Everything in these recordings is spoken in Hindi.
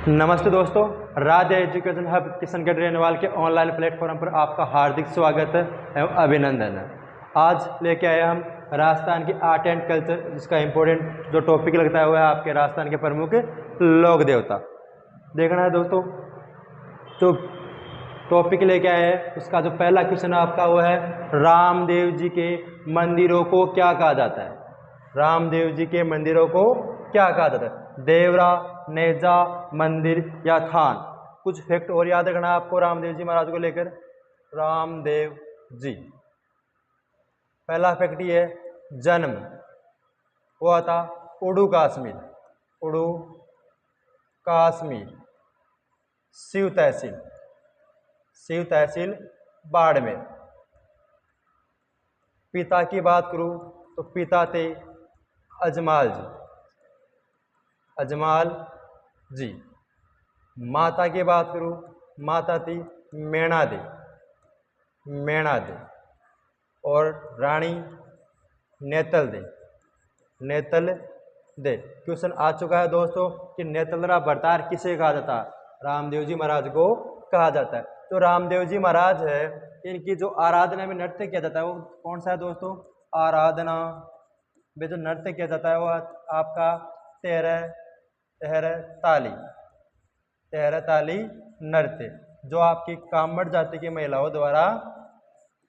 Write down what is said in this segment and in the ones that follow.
नमस्ते दोस्तों, Radhe education hub Kishangarh renewal के ऑनलाइन प्लेटफॉर्म पर आपका हार्दिक स्वागत है एवं अभिनंदन है। आज लेके आए हम राजस्थान की आर्ट एंड कल्चर, जिसका इम्पोर्टेंट जो टॉपिक लगता है वो है आपके राजस्थान के प्रमुख लोक देवता। देखना है दोस्तों, जो टॉपिक लेके आए हैं उसका जो पहला क्वेश्चन आपका वो है, रामदेव जी के मंदिरों को क्या कहा जाता है? रामदेव जी के मंदिरों को क्या कहा जाता है? देवरा, नेजा, मंदिर या थान? कुछ फैक्ट और याद रखना है आपको रामदेव जी महाराज को लेकर। रामदेव जी, पहला फैक्ट ये है, जन्म हुआ था उड़ू कश्मीर, उड़ू कश्मीर, शिव तहसील, शिव तहसील बाड़मेर। पिता की बात करूं तो पिता थे अजमाल जी, अजमाल जी। माता की बात करूं, माता थी मैणा दे, मैणा दे। और रानी नेतल दे, नेतल दे। क्वेश्चन आ चुका है दोस्तों कि नेतलरा भरतार किसे कहा जाता है? रामदेव जी महाराज को कहा जाता है। तो रामदेव जी महाराज है, इनकी जो आराधना में नृत्य किया जाता है वो कौन सा है दोस्तों? आराधना में जो नृत्य किया जाता है वो आपका तेरह ताली, तेरह ताली नृत्य, जो आपकी कामड़ जाति की महिलाओं द्वारा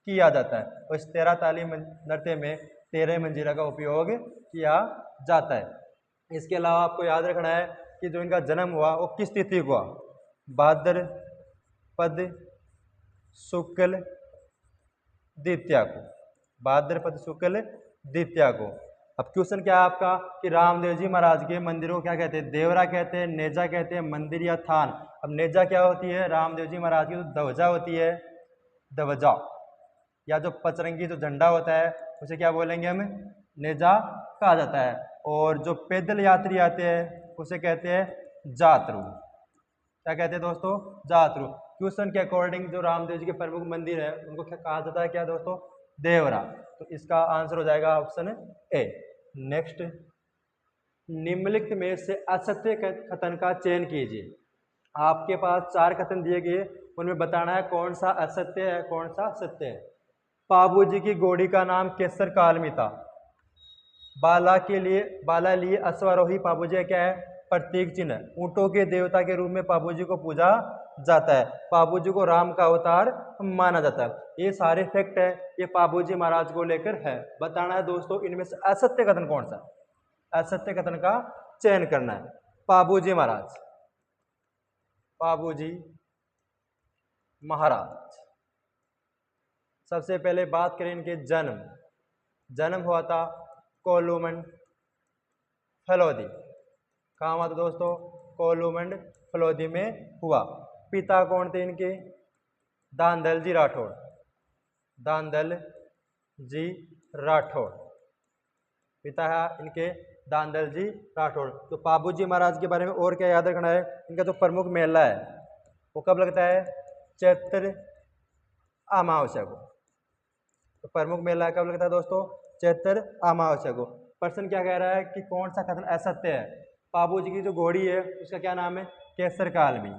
किया जाता है। और इस 13 ताली नृत्य में 13 मंजीरा का उपयोग किया जाता है। इसके अलावा आपको याद रखना है कि जो इनका जन्म हुआ वो किस तिथि को हुआ? भाद्रपद शुक्ल द्वितीया को, भाद्रपद शुक्ल द्वितीया को। अब क्वेश्चन क्या है आपका कि रामदेव जी महाराज के मंदिरों को क्या कहते हैं? देवरा कहते हैं, नेजा कहते हैं, मंदिर या थान? अब नेजा क्या होती है? रामदेव जी महाराज की जो ध्वजा होती है, ध्वजा या जो पचरंगी जो झंडा होता है उसे क्या बोलेंगे हम? नेजा कहा जाता है। और जो पैदल यात्री आते हैं उसे कहते हैं जातरू। क्या कहते हैं दोस्तों? जातरू। क्वेश्चन के अकॉर्डिंग जो रामदेव जी के प्रमुख मंदिर है उनको क्या कहा जाता है? क्या दोस्तों? देवरा। तो इसका आंसर हो जाएगा ऑप्शन ए। नेक्स्ट, निम्नलिखित में से असत्य कथन का चयन कीजिए। आपके पास 4 कथन दिए गए, उनमें बताना है कौन सा असत्य है कौन सा सत्य है। बाबूजी की घोड़ी का नाम केसर कालमी था। बाला लिए अश्वारोही बाबूजी क्या है? प्रतीक चिन्ह। ऊंटों के देवता के रूप में बाबूजी को पूजा जाता है। बाबूजी को राम का अवतार माना जाता है। ये सारे फैक्ट है, ये बाबूजी महाराज को लेकर है। बताना है दोस्तों इनमें से असत्य कथन कौन सा? असत्य कथन का चयन करना है। बाबूजी महाराज, बाबूजी महाराज। सबसे पहले बात करें इनके जन्म। जन्म हुआ था कोलूमंड फलोदी। कहाँ हुआ था दोस्तों? कोलूमंड फलोदी में हुआ। पिता कौन थे इनके? दानदल जी राठौड़, दानदल जी राठौड़। पिता है इनके दानदल जी राठौड़। तो बाबूजी महाराज के बारे में और क्या याद रखना है? इनका जो प्रमुख मेला है वो कब लगता है? चैत्र अमावस्या को। तो प्रमुख मेला कब लगता है दोस्तों? चैत्र अमावस्या को। प्रश्न क्या कह रहा है कि कौन सा कथन असत्य है? बाबूजी की जो घोड़ी है उसका क्या नाम है? केसर कालमी।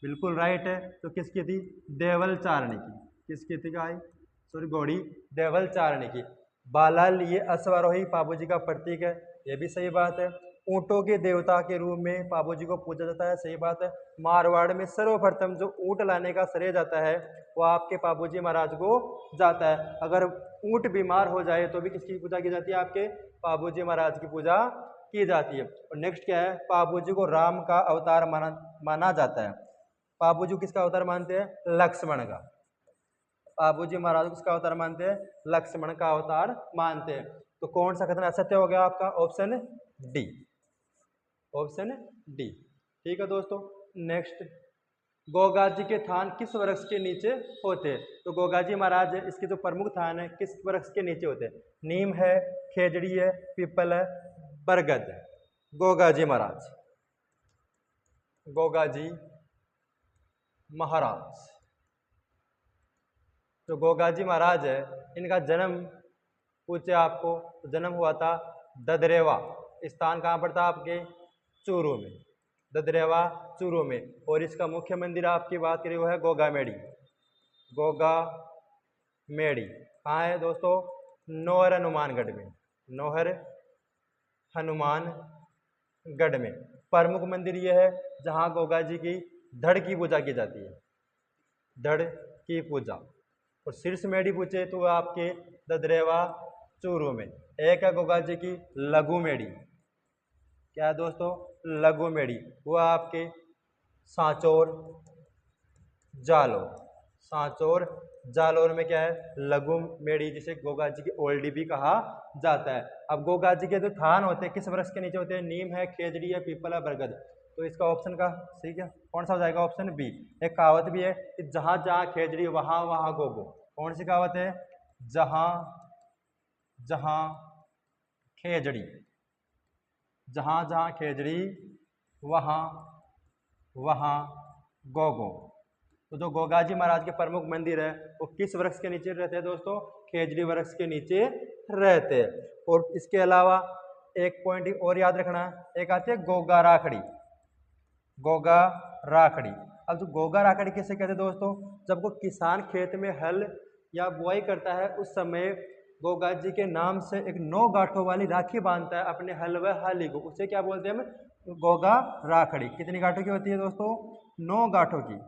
बिल्कुल राइट है। तो किसकी थी? देवल चारणी की। किसकी थी गाय? सॉरी, घोड़ी देवल चारणी की। बाला लिए अश्वारोही बाबूजी का प्रतीक है, ये भी सही बात है। ऊंटों के देवता के रूप में बाबूजी को पूजा जाता है, सही बात है। मारवाड़ में सर्वप्रथम जो ऊंट लाने का श्रेय जाता है वो आपके बाबूजी महाराज को जाता है। अगर ऊंट बीमार हो जाए तो भी किसकी पूजा की जाती है? आपके बाबूजी महाराज की पूजा की जाती है। और नेक्स्ट क्या है? बाबूजी को राम का अवतार माना जाता है। बाबूजी को किसका अवतार मानते हैं? लक्ष्मण का। बाबूजी महाराज किसका अवतार मानते हैं? लक्ष्मण का अवतार मानते हैं। तो कौन सा कथन असत्य हो गया आपका? Option D, option D. ठीक है दोस्तों। नेक्स्ट, गोगाजी के थान किस वृक्ष के नीचे होते हैं? तो गोगाजी महाराज है, इसके जो प्रमुख थान है किस वृक्ष के नीचे होते हैं? नीम है, खेजड़ी है, पीपल है, बरगद है। गोगाजी महाराज, गोगाजी महाराज। जो गोगाजी महाराज है इनका जन्म पूछे आपको, तो जन्म हुआ था ददरेवा। स्थान कहाँ पर था आपके? चूरू में। ददरेवा चूरू में। और इसका मुख्य मंदिर आपकी बात करें वो है गोगामेड़ी। गोगामेड़ी कहाँ है दोस्तों? नौहर हनुमानगढ़ में। नौहर हनुमानगढ़ में। प्रमुख मंदिर यह है जहाँ गोगा जी की धड़ की पूजा की जाती है, धड़ की पूजा। और शीर्ष मेढ़ी पूछे तो वह आपके ददरेवा चूरू में। एक है गोगा जी की लघु मेढ़ी। क्या है दोस्तों? लघु मेढ़ी। वह आपके सांचौर जालोर। सांचौर जालोर में क्या है? लघु मेढ़ी, जिसे गोगा जी की ओल्डी भी कहा जाता है। अब गोगा जी के जो थान होते हैं किस वृक्ष के नीचे होते हैं? नीम है, खेजड़ी है, पीपल है, बरगद। तो इसका ऑप्शन का सही क्या कौन सा हो जाएगा? Option B. एक कहावत भी है कि जहां जहां खेजड़ी वहां वहां गोगो। कौन सी कहावत है? जहां जहां खेजड़ी, जहां जहां खेजड़ी वहां वहां गोगो। तो जो गोगा जी महाराज के प्रमुख मंदिर है वो किस वृक्ष के नीचे रहते हैं दोस्तों? खेजड़ी वृक्ष के नीचे रहते हैं। और इसके अलावा एक पॉइंट और याद रखना, एक आती है गोगा राखड़ी। गोगा राखड़ी। अब जो गोगा राखड़ी किसे कहते हैं दोस्तों? जब कोई किसान खेत में हल या बुआई करता है उस समय गोगा जी के नाम से एक 9 गांठों वाली राखी बांधता है अपने हल व हाली को। उसे क्या बोलते हैं हम? गोगा राखड़ी। कितनी गांठों की होती है दोस्तों? 9 गांठों की।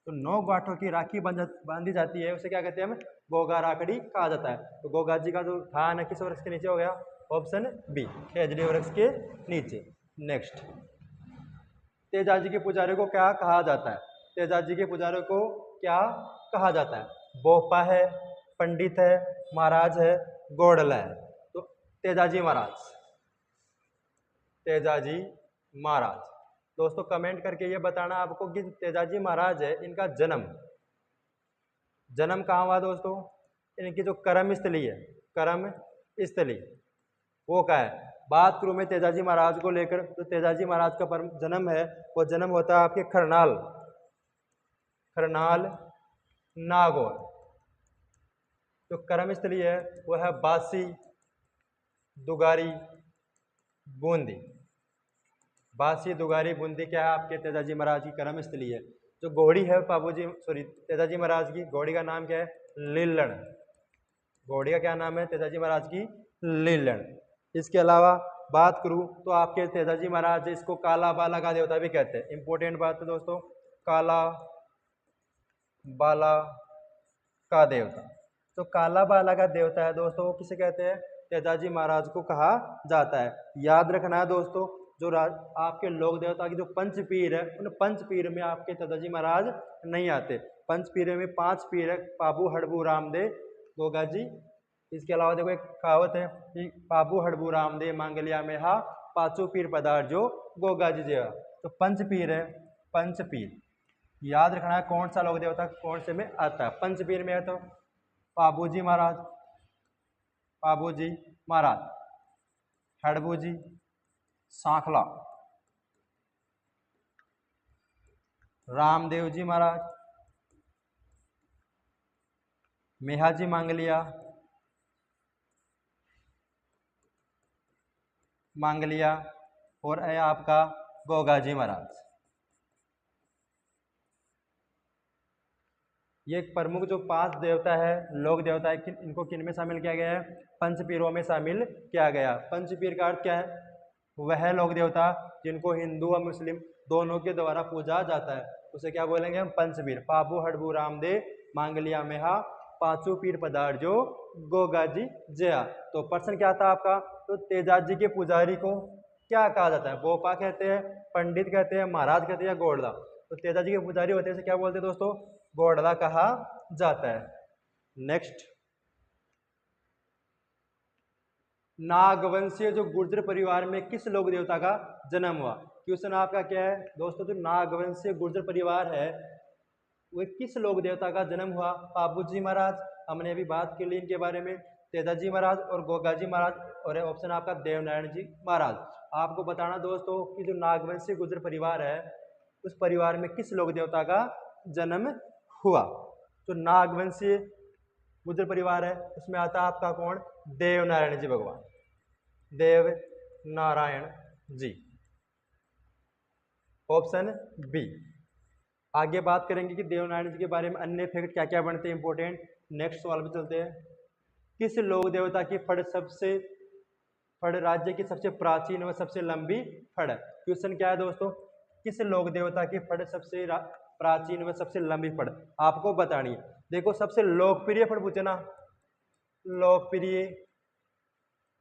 तो 9 गांठों की राखी बांधी जाती है, उसे क्या कहते हैं हम? गोगा राखड़ी कहा जाता है। तो गोगा जी का जो थान है किस वृक्ष के नीचे हो गया? ऑप्शन बी, खेजड़ी वृक्ष के नीचे। नेक्स्ट, तेजाजी के पुजारी को क्या कहा जाता है? तेजाजी के पुजारी को क्या कहा जाता है? बोपा है, पंडित है, महाराज है, गोडला है। तो तेजाजी महाराज, तेजाजी महाराज। दोस्तों कमेंट करके ये बताना आपको कि तेजाजी महाराज है इनका जन्म कहाँ हुआ दोस्तों? इनकी जो कर्म स्थली है, कर्म स्थली वो क्या है? बात करूं मैं तेजाजी महाराज को लेकर, तो तेजाजी महाराज का जन्म है वो जन्म होता है आपके खरनाल नागौर। जो कर्म स्थली है वो है बासी दुगारी बूंदी। बासी दुगारी बूंदी क्या है? आपके तेजाजी महाराज की कर्म स्थली है। जो घोड़ी है तेजाजी महाराज की, घोड़ी का नाम क्या है? लीलण। घोड़ी का क्या नाम है तेजाजी महाराज की? लीलण। इसके अलावा बात करूं तो आपके तेजाजी महाराज इसको काला बाला का देवता भी कहते हैं। इंपॉर्टेंट बात है दोस्तों, काला बाला का देवता। तो काला बाला का देवता है दोस्तों वो किसे कहते हैं? तेजाजी महाराज को कहा जाता है। याद रखना है दोस्तों, जो आपके लोक देवता की जो पंचपीर है उन पंचपीर में आपके तेजाजी महाराज नहीं आते। पंचपीर में 5 पीर है, पाबू हड़बू रामदेव गोगा जी। इसके अलावा देखो एक कहावत है कि पाबू हड़बू रामदेव मांगलिया में हा, पांचों पीर पदार्थ जो गोगा जी जेवा। तो पंचपीर है, पंचपीर। याद रखना है कौन सा लोक देवता कौन से में आता है। पंचपीर में है तो पाबूजी महाराज, पाबूजी महाराज, हड़बू जी, सांखला, रामदेव जी महाराज, मेहाजी मांगलिया, और है आपका गोगाजी महाराज। ये एक प्रमुख जो 5 देवता है, लोक देवता है, इनको किन में शामिल किया गया है? पंचपीरों में शामिल किया गया। पंचपीर का अर्थ क्या है? वह लोक देवता जिनको हिंदू और मुस्लिम दोनों के द्वारा पूजा जाता है उसे क्या बोलेंगे हम? पंचपीर। पाबू हड़बू रामदेव मांगलिया मेहा, पांचों पीर पदार्थ जो गोगा जी जया। तो प्रश्न क्या था आपका? तो तेजाजी के पुजारी को क्या कहा जाता है? बोपा कहते हैं, पंडित कहते हैं, महाराज कहते हैं या गोडला? तो तेजाजी के पुजारी होते हैं क्या बोलते हैं दोस्तों? गोडला कहा जाता है। नेक्स्ट, नागवंशीय जो गुर्जर परिवार में किस लोक देवता का जन्म हुआ? क्वेश्चन आपका क्या है दोस्तों? जो नागवंशीय गुर्जर परिवार है वो किस लोक देवता का जन्म हुआ? पाबूजी महाराज, हमने अभी बात की ली इनके बारे में, तेजाजी महाराज और गोगाजी महाराज, और ऑप्शन आपका देवनारायण जी महाराज। आपको बताना दोस्तों कि जो नागवंशीय गुर्जर परिवार है उस परिवार में किस लोक देवता का जन्म हुआ? तो नागवंशीय गुर्जर परिवार है उसमें आता है आपका कौन? देवनारायण जी भगवान, देव नारायण जी। Option B. आगे बात करेंगे कि देवनारायण जी के बारे में अन्य फैक्ट क्या क्या बनते हैं इंपॉर्टेंट। नेक्स्ट सवाल पे चलते हैं। किस लोक देवता की फड़ राज्य की सबसे प्राचीन व सबसे लंबी फड़ है। क्वेश्चन क्या है दोस्तों, किस लोक देवता की फड़ सबसे प्राचीन व सबसे लंबी फड़ आपको बतानी है। देखो सबसे लोकप्रिय फड़ पूछे ना, लोकप्रिय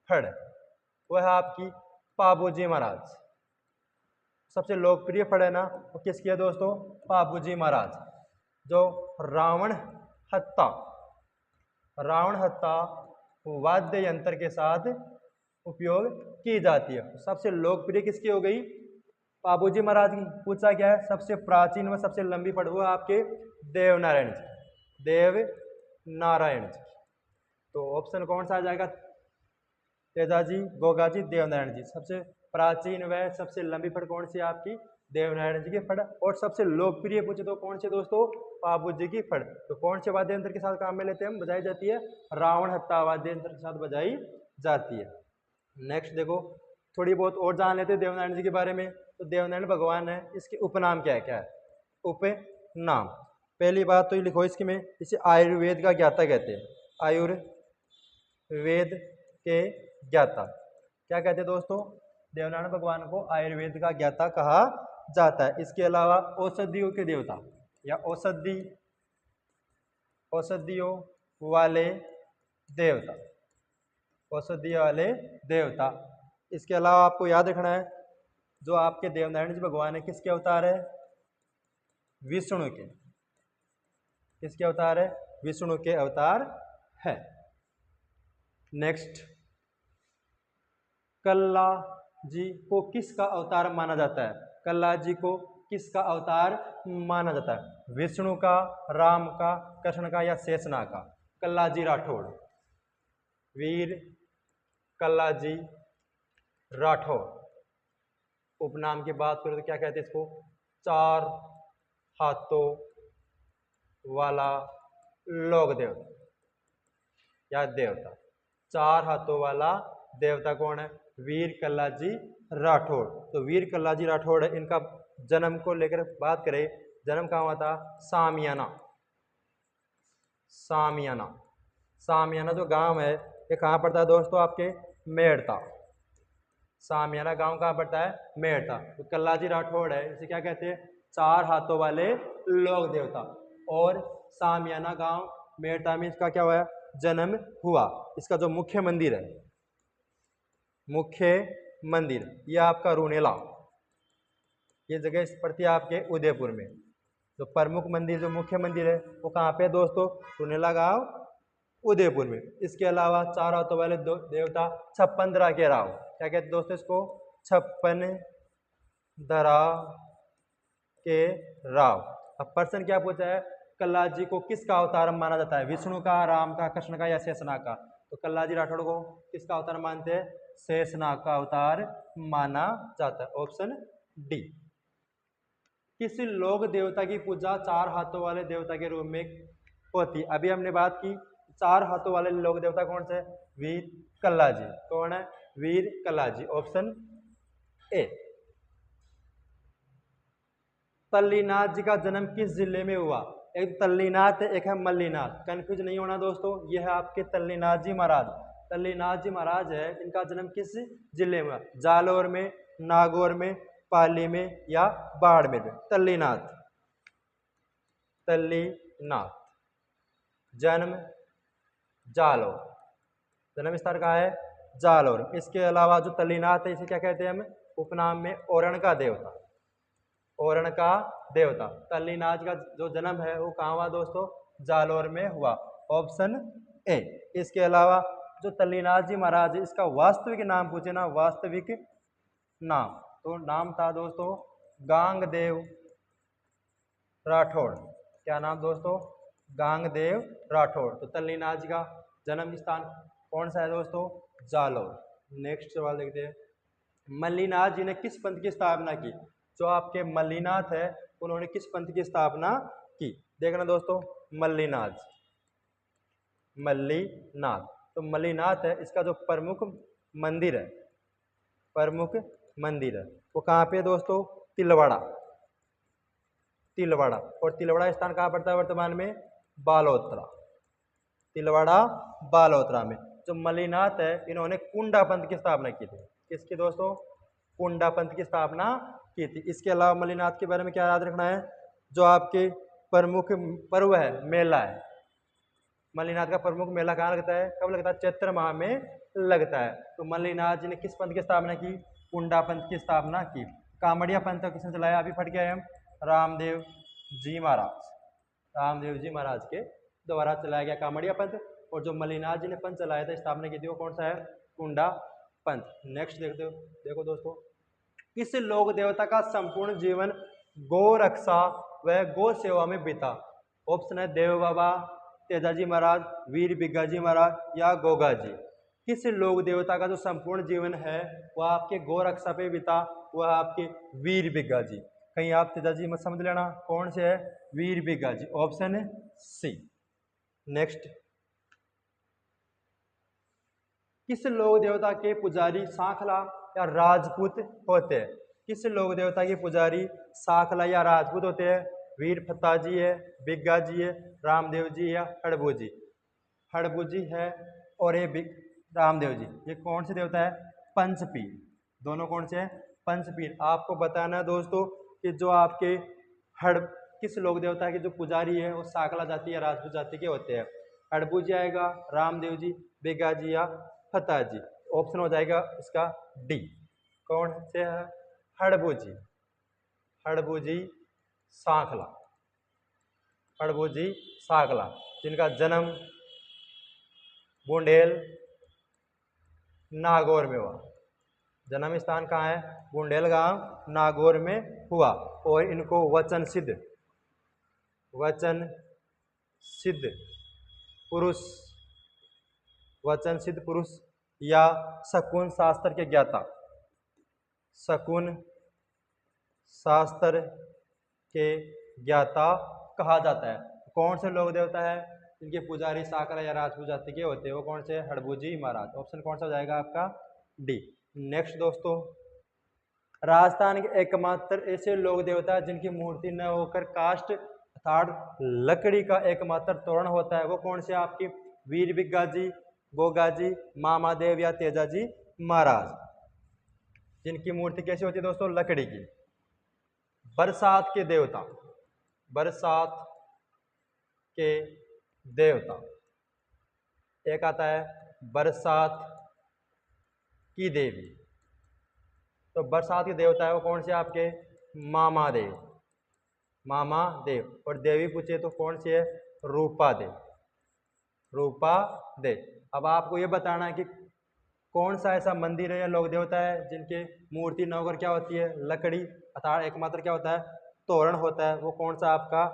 फड़ वह है आपकी पाबूजी महाराज। सबसे लोकप्रिय फड़ है ना वो किसकी है दोस्तों, पाबूजी महाराज। जो रावण हत्ता वाद्य यंत्र के साथ उपयोग की जाती है। सबसे लोकप्रिय किसकी हो गई, पाबूजी महाराज की। पूछा क्या है, सबसे प्राचीन व सबसे लंबी फड़ वो आपके देवनारायण जी। तो ऑप्शन कौन सा आ जाएगा, तेजाजी, गोगाजी, देवनारायण जी। सबसे प्राचीन व सबसे लंबी फड़ कौन सी आपकी, देवनारायण जी की फड़। और सबसे लोकप्रिय पूछे तो कौन से दोस्तों, पाबूजी की फड़। तो कौन से वाद्य यंत्र के साथ काम में लेते हैं हम, बजाई जाती है रावण हत्ता वाद्य यंत्र के साथ बजाई जाती है। नेक्स्ट देखो थोड़ी बहुत और जान लेते हैं देवनारायण जी के बारे में। तो देवनारायण भगवान है, इसके उपनाम क्या है, उपनाम। पहली बात तो ये लिखो इसकी में, इसे आयुर्वेद का ज्ञाता कहते हैं, आयुर्वेद के ज्ञाता। क्या कहते हैं दोस्तों, देवनारायण भगवान को आयुर्वेद का ज्ञाता कहा जाता है। इसके अलावा औषधियों के देवता या औषधियों वाले देवता। इसके अलावा आपको याद रखना है जो आपके देवनारायण जी भगवान है किसके अवतार है, विष्णु के। किसके अवतार है, विष्णु के अवतार है। नेक्स्ट, कल्ला जी को किसका अवतार माना जाता है, कल्ला जी को किसका अवतार माना जाता है, विष्णु का, राम का, कृष्ण का या शेषनाग का। कल्ला जी राठौड़, वीर कल्ला जी राठौड़। उपनाम की बात करें तो क्या कहते हैं इसको, चार हाथों वाला लोक देवता या देवता। चार हाथों वाला देवता कौन है, वीर कल्ला जी राठौड़। तो वीर कल्ला जी राठौड़ है। इनका जन्म को लेकर बात करें, जन्म कहाँ हुआ था, सामियाना जो गांव है ये कहाँ पड़ता है दोस्तों, आपके मेड़ता। सामियाना गांव कहाँ पड़ता है, मेड़ता। तो कल्ला जी राठौड़ है, इसे क्या कहते हैं, चार हाथों वाले लोक देवता। और सामियाना गांव मेड़ता में इसका क्या हुआ, जन्म हुआ। इसका जो मुख्य मंदिर है, यह आपका रूनेला, ये जगह इस पड़ती है आपके उदयपुर में। तो प्रमुख मंदिर जो मुख्य मंदिर है वो कहाँ पे दोस्तों, रूनेला गांव उदयपुर में। इसके अलावा चार हाथों वाले देवता 56 दरा के राव। क्या कहते हैं दोस्तों इसको, 56 दरा के राव। अब प्रश्न क्या पूछा है, कल्ला जी को किसका अवतार माना जाता है, विष्णु का, राम का, कृष्ण का या शेषनाग का। तो कल्ला जी राठौड़ को किसका अवतार मानते हैं, शेषनाग का अवतार माना जाता है, ऑप्शन डी। किस लोक देवता की पूजा चार हाथों वाले देवता के रूप में होती। अभी हमने बात की चार हाथों वाले लोक देवता कौन से, वीर कल्ला जी। कौन है, वीर कल्ला जी, ऑप्शन ए। तल्लीनाथ जी का जन्म किस जिले में हुआ, एक तल्लीनाथ एक है मल्लीनाथ, कंफ्यूज नहीं होना दोस्तों। यह है आपके तल्लीनाथ जी महाराज। तल्लीनाथ जी महाराज है, इनका जन्म किस जिले में हुआ, जालोर में, नागौर में, पाली में या बाड़मेर में। तल्लीनाथ जन्म जालोर, जन्म स्थान कहाँ है, जालोर। इसके अलावा जो तल्लीनाथ है इसे क्या कहते हैं हम, उपनाम में ओरण का देवता। तल्लीनाथ का जो जन्म है वो कहाँ हुआ दोस्तों, जालोर में हुआ, ऑप्शन ए। इसके अलावा जो तल्लीनाथ जी महाराज इसका वास्तविक नाम पूछे ना, वास्तविक नाम, तो नाम था दोस्तों गांगदेव राठौड़। क्या नाम दोस्तों, गांगदेव राठौड़। तो तल्लीनाथ जी का जन्म स्थान कौन सा है दोस्तों, जालोर। नेक्स्ट सवाल देखते हैं, मल्लीनाथ जी ने किस पंथ की स्थापना की। जो आपके मल्लीनाथ है उन्होंने किस पंथ की स्थापना की, देखना दोस्तों, मल्लीनाथ। तो मल्लीनाथ है, इसका जो प्रमुख मंदिर है वो कहाँ पे दोस्तों, तिलवाड़ा। तिलवाड़ा। और तिलवाड़ा स्थान कहाँ पड़ता है वर्तमान में? बालोतरा। तिलवाड़ा बालोतरा में। जो मल्लिनाथ है इन्होंने कुंडा पंथ की स्थापना की थी। किसकी दोस्तों? कुंडा पंथ की स्थापना की थी। इसके अलावा मल्लिनाथ के बारे में क्या याद रखना है? जो आपके प्रमुख पर्व है, मेला है। मल्लिनाथ का प्रमुख मेला कहाँ लगता है? कब लगता है? चैत्र माह में लगता है। तो मल्लिनाथ जी ने किस पंथ की स्थापना की? कुंडा पंथ की स्थापना की। कामड़िया पंथ किसने चलाया? अभी पढ़ के आए हम, रामदेव जी महाराज। रामदेव जी महाराज के द्वारा चलाया गया कामड़िया पंथ। और जो मल्लिनाथ जी ने पंथ चलाया था, स्थापना की थी, वो कौन सा है? कुंडा पंथ। नेक्स्ट देखो दोस्तों, किस लोक देवता का संपूर्ण जीवन गौ रक्षा व गौ सेवा में बीता? ऑप्शन है देव बाबा, तेजाजी महाराज, वीर बिग्गाजी महाराज या गोगा जी। किस लोक देवता का जो संपूर्ण जीवन है वह आपके गौ रक्षा पे बीता? वह आपके वीर बिग्गा जी। कहीं आप तेजाजी मत समझ लेना, कौन से है? वीर बिग्गा जी। ऑप्शन है सी। नेक्स्ट, किस लोक देवता के पुजारी साखला या राजपूत होते हैं? किस लोक देवता के पुजारी साखला या राजपूत होते हैं? वीर फत्ता जी है, बिग्गा जी है, रामदेव जी या हड़बू जी? हड़बू जी है और ये रामदेव जी। ये कौन से देवता है? पंचपीर। दोनों कौन से हैं? पंचपीर। आपको बताना है दोस्तों कि जो आपके किस लोक देवता के जो पुजारी है वो साकला जाति या राजपूत जाति के होते हैं? हड़बू जी आएगा, रामदेव जी, बेगा जी या फतेह जी। ऑप्शन हो जाएगा इसका डी। कौन से है? हड़बू जी। हड़बू जी साखला। हड़बू जी साखला, जिनका जन्म बुंडेल नागौर में हुआ। जन्म स्थान कहाँ है? बुंडेल गांव नागौर में हुआ। और इनको वचन सिद्ध पुरुष, वचन सिद्ध पुरुष या शकुन शास्त्र के ज्ञाता, शकुन शास्त्र के ज्ञाता कहा जाता है। कौन से लोक देवता है इनके पुजारी साकरा या राजपूत जाति के होते हैं? वो कौन से? हड़बू जी महाराज। ऑप्शन कौन सा हो जाएगा आपका? डी। नेक्स्ट दोस्तों, राजस्थान के एकमात्र ऐसे लोक देवता जिनकी मूर्ति न होकर काष्ठ अर्थात लकड़ी का एकमात्र तोरण होता है, वो कौन से? आपकी वीर बिग्गा जी, गोगा जी, मामादेव या तेजाजी महाराज। जिनकी मूर्ति कैसी होती है दोस्तों? लकड़ी की। बरसात के देवता, बरसात के देवता, एक आता है बरसात की देवी। तो बरसात के देवता है वो कौन से? आपके मामादेव। मामादेव। और देवी पूछे तो कौन सी है? रूपा देव। रूपा देव। अब आपको ये बताना है कि कौन सा ऐसा मंदिर है या लोक देवता है जिनके मूर्ति न होकर क्या होती है? लकड़ी अर्थात एकमात्र क्या होता है? तोरण होता है। वो कौन सा? आपका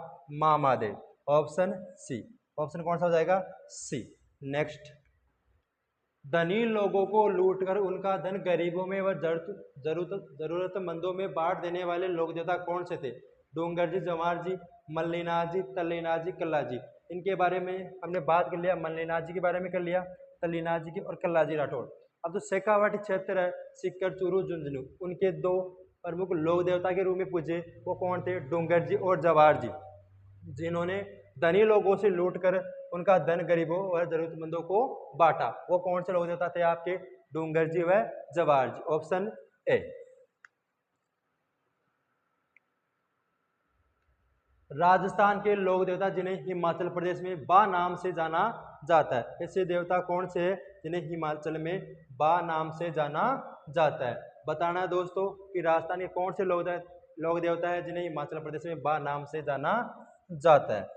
मामादेव। Option C. ऑप्शन कौन सा हो जाएगा? सी। नेक्स्ट, धनी लोगों को लूटकर उनका धन गरीबों में व जरूरतमंदों में बांट देने वाले लोक देवता कौन से थे? डूंगर जी, जवार जी, मल्लिनाथ जी, तल्लीनाथ जी, कल्ला जी। इनके बारे में हमने बात कर लिया, मल्लिनाथ जी के बारे में कर लिया, तल्लीनाथ जी की और कल्ला जी राठौड़। अब जो शेखावाटी क्षेत्र है, सिक्कर, चूरू, झुंझुनू, उनके दो प्रमुख लोक देवता के रूप में पूजे वो कौन थे? डूंगर जी और जवार जी, जिन्होंने धनी लोगों से लूटकर उनका धन गरीबों और जरूरतमंदों को बांटा। वो कौन से लोग देवता थे आपके? डूंगर जी व जवार जी। Option A. राजस्थान के लोक देवता जिन्हें हिमाचल प्रदेश में बा नाम से जाना जाता है, ऐसे देवता कौन से हैं जिन्हें हिमाचल में बा नाम से जाना जाता है? बताना है दोस्तों कि राजस्थान के कौन से लोक देवता है जिन्हें हिमाचल प्रदेश में बा नाम से जाना जाता है?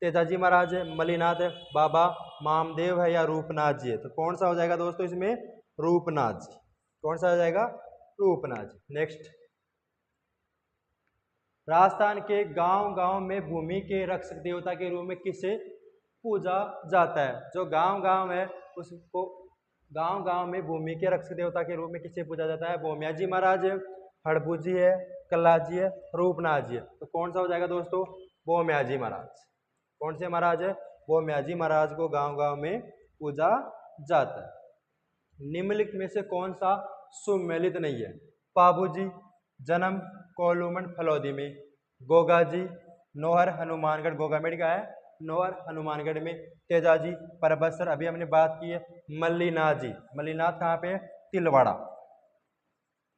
तेजाजी महाराज है, मल्लिनाथ है, बाबा मामदेव है या रूपनाथ जी है? तो कौन सा हो जाएगा दोस्तों इसमें? रूपनाथ जी। कौन सा हो जाएगा? रूपनाथ जी। नेक्स्ट, राजस्थान के गांव गांव में भूमि के रक्षक देवता के रूप में किसे पूजा जाता है? जो गांव गांव है उसको गांव गांव में भूमि के रक्षक देवता के रूप में किसे पूजा जाता है? भोमिया जी महाराज है, हड़बू जी है, कल्ला जी है, रूपनाथ जी है। तो कौन सा हो जाएगा दोस्तों? भोमिया जी महाराज। कौन से महाराज है? भोमिया जी महाराज को गांव गांव में पूजा जाता है। निम्नलिखित में से कौन सा सुमेलित नहीं है? पाबू जी जन्म कोल्लूमन फलौदी में, गोगाजी, नौहर हनुमानगढ़, गोगामेड़ का है नौहर हनुमानगढ़ में। तेजाजी, परबसर अभी हमने बात की है। मल्लीनाथ जी, मल्लीनाथ कहाँ पे है? तिलवाड़ा,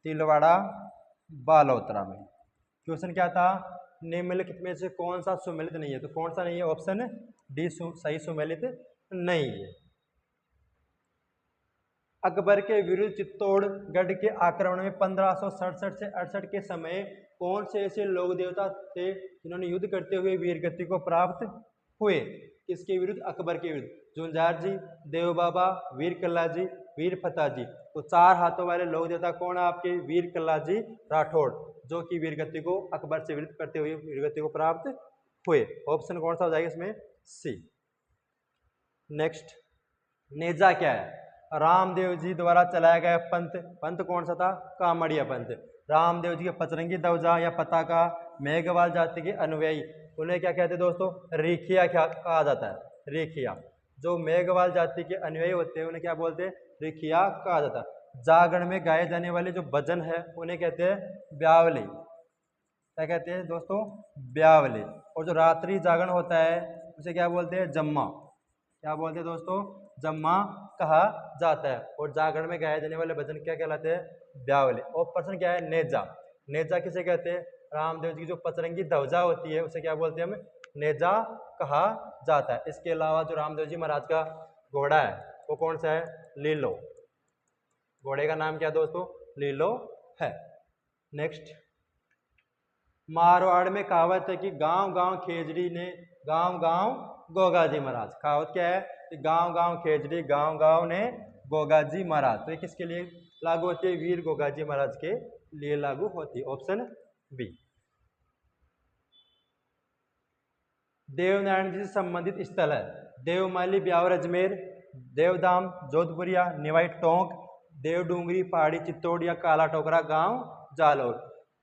तिलवाड़ा बालोतरा में। क्वेश्चन क्या था? निम्नलिखित में से कौन सा सुमेलित नहीं है? तो कौन सा नहीं है? ऑप्शन डी सही सुमेलित नहीं है। अकबर के विरुद्ध चित्तौड़गढ़ के आक्रमण में 1567 से 68 के समय कौन से ऐसे लोक देवता थे जिन्होंने युद्ध करते हुए वीरगति को प्राप्त हुए? किसके विरुद्ध? अकबर के विरुद्ध। जुंजार जी, देव बाबा, वीर कल्ला जी, वीर फतेह जी। तो 4 हाथों वाले लोक देवता कौन है आपके? वीर कल्ला जी राठौड़, जो कि वीरगति को अकबर से विरुद्ध करते हुए वीरगति को प्राप्त हुए। ऑप्शन कौन सा हो जाएगा इसमें? सी। नेक्स्ट, नेजा क्या है? रामदेव जी द्वारा चलाया गया पंथ, पंथ कौन सा था? कामड़िया पंथ। रामदेव जी के पचरंगी दवजा या पताका मेघवाल जाति के अनुयायी, उन्हें क्या कहते हैं दोस्तों? रेखिया कहा जाता है। रेखिया, जो मेघवाल जाति के अनुयायी होते हैं उन्हें क्या बोलते हैं? रेखिया कहा जाता है। जागरण में गाए जाने वाले जो भजन है उन्हें कहते हैं ब्यावली। क्या कहते हैं दोस्तों? ब्यावली। और जो रात्रि जागरण होता है उसे क्या बोलते हैं? जम्मा। क्या बोलते हैं दोस्तों? जम्मा कहा जाता है। और जागरण में गाए जाने वाले भजन क्या कहलाते हैं? ब्यावली। और प्रश्न क्या है? नेजा। नेजा किसे कहते हैं? रामदेव जी की जो पचरंगी ध्वजा होती है उसे क्या बोलते हैं हम? नेजा कहा जाता है। इसके अलावा जो रामदेव जी महाराज का घोड़ा है वो कौन सा है? लीलो। घोड़े का नाम क्या दोस्तों? लीलो है। नेक्स्ट, मारवाड़ में कहावत है कि गांव गांव खेजड़ी ने गांव गांव गोगाजी महाराज। कहावत क्या है? कि गांव गांव खेजड़ी गांव गांव ने गोगाजी महाराज। तो ये किसके लिए लागू होती है? वीर गोगाजी महाराज के लिए लागू होती है। Option B. देवनारायण जी से संबंधित स्थल है देवमाली ब्यावर अजमेर, देवधाम जोधपुरिया, निवाई टोंक, देवडूंगरी पहाड़ी चित्तौड़ या काला टोकरा गांव जालोर।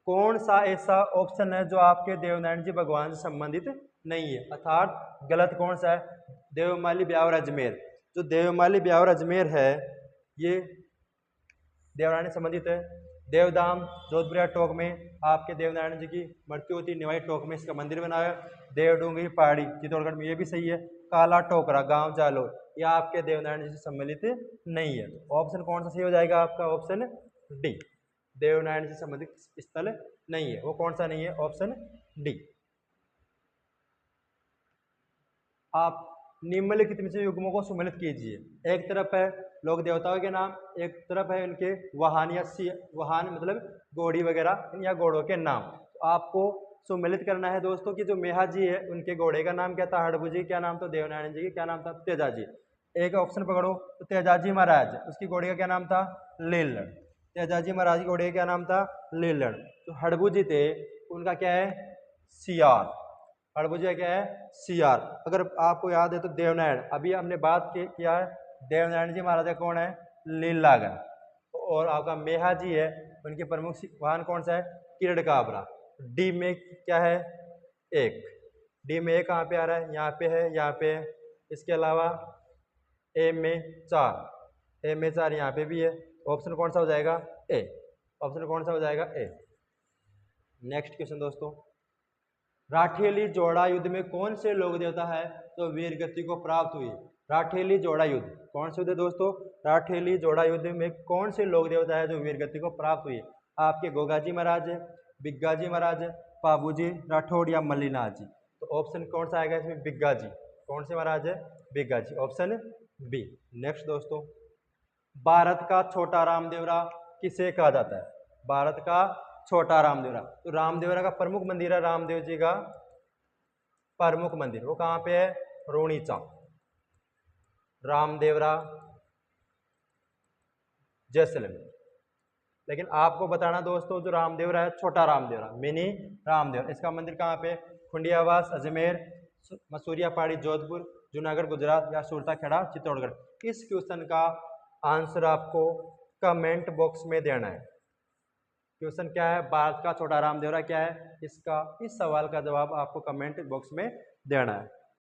कौन सा ऐसा ऑप्शन है जो आपके देवनारायण जी भगवान से संबंधित नहीं है? अर्थात गलत कौन सा है? देवमाली ब्यावर अजमेर। जो देवमाली ब्यावर अजमेर है ये देवनारायण से संबंधित है। देवधाम जोधपुरिया टोक में आपके देवनारायण जी की मृत्यु होती है। निवाई टोक में इसका मंदिर बनाया। देवडूंगरी पहाड़ी चित्तौड़गढ़ में ये भी सही है। काला टोकरा गांव जालोर ये आपके देवनारायण जी से सम्मिलित नहीं है। ऑप्शन कौन सा सही हो जाएगा आपका? Option D. देवनारायण से संबंधित स्थल नहीं है। वो कौन सा नहीं है? Option D. आप निम्नलिखित में से युग्मों को सुमेलित कीजिए। एक तरफ है लोक देवताओं के नाम, एक तरफ है उनके वाहन या वाहन मतलब घोड़ी वगैरह या घोड़ों के नाम। तो आपको सुमेलित करना है दोस्तों कि जो मेहा जी है उनके घोड़े का नाम क्या था? हड़बुजी। क्या नाम था? देवनारायण जी की क्या नाम था? तेजाजी। एक ऑप्शन पकड़ो तो तेजाजी महाराज, उसकी घोड़े का क्या नाम था? लीलड़। तेजाजी महाराज की घोड़े का क्या नाम था? लीलड़। जो हड़बुजी थे उनका क्या है? सियार। हड़बुजिया क्या है? सियार। अगर आपको याद है तो देवनारायण, अभी हमने बात किया है देवनारायण जी महाराज का कौन है? लीलागन। और आपका मेहा जी है उनके प्रमुख वाहन कौन सा है? किरण काबरा। डी में क्या है? एक। डी में एक कहाँ पे आ रहा है? यहाँ पे है, यहाँ पे है। इसके अलावा ए में 4, ए में 4 यहाँ पे भी है। ऑप्शन कौन सा हो जाएगा? ए। ऑप्शन कौन सा हो जाएगा? ए। नेक्स्ट क्वेश्चन दोस्तों, राठेली जोड़ा युद्ध में कौन से लोक देवता है तो वीरगति को प्राप्त हुई? राठेली जोड़ा युद्ध कौन से युद्ध है दोस्तों? राठेली जोड़ा युद्ध में कौन से लोक देवता है जो वीरगति को प्राप्त हुई? आपके गोगाजी महाराज है, बिग्गाजी महाराज है, पाबूजी राठौड़ या मल्लीनाथ जी। तो ऑप्शन कौन सा आएगा इसमें? बिग्गाजी। कौन से महाराज है? बिग्गाजी। Option B. नेक्स्ट दोस्तों, भारत का छोटा रामदेवरा किसे कहा जाता है? भारत का छोटा रामदेवरा। तो रामदेवरा का प्रमुख मंदिर है, रामदेव जी का प्रमुख मंदिर, वो कहाँ पे है? रोनीचा। रामदेवरा जैसलमेर। लेकिन आपको बताना दोस्तों जो रामदेवरा है छोटा रामदेवरा, मिनी रामदेवरा, इसका मंदिर कहाँ पे? खुंडियावास अजमेर, मसूरिया पहाड़ी जोधपुर, जूनागढ़ गुजरात या सुरता खेड़ा चित्तौड़गढ़। इस क्वेश्चन का आंसर आपको कमेंट बॉक्स में देना है। क्वेश्चन क्या है? भारत का छोटा रामदेवरा क्या है? इसका इस सवाल का जवाब आपको कमेंट बॉक्स में देना है।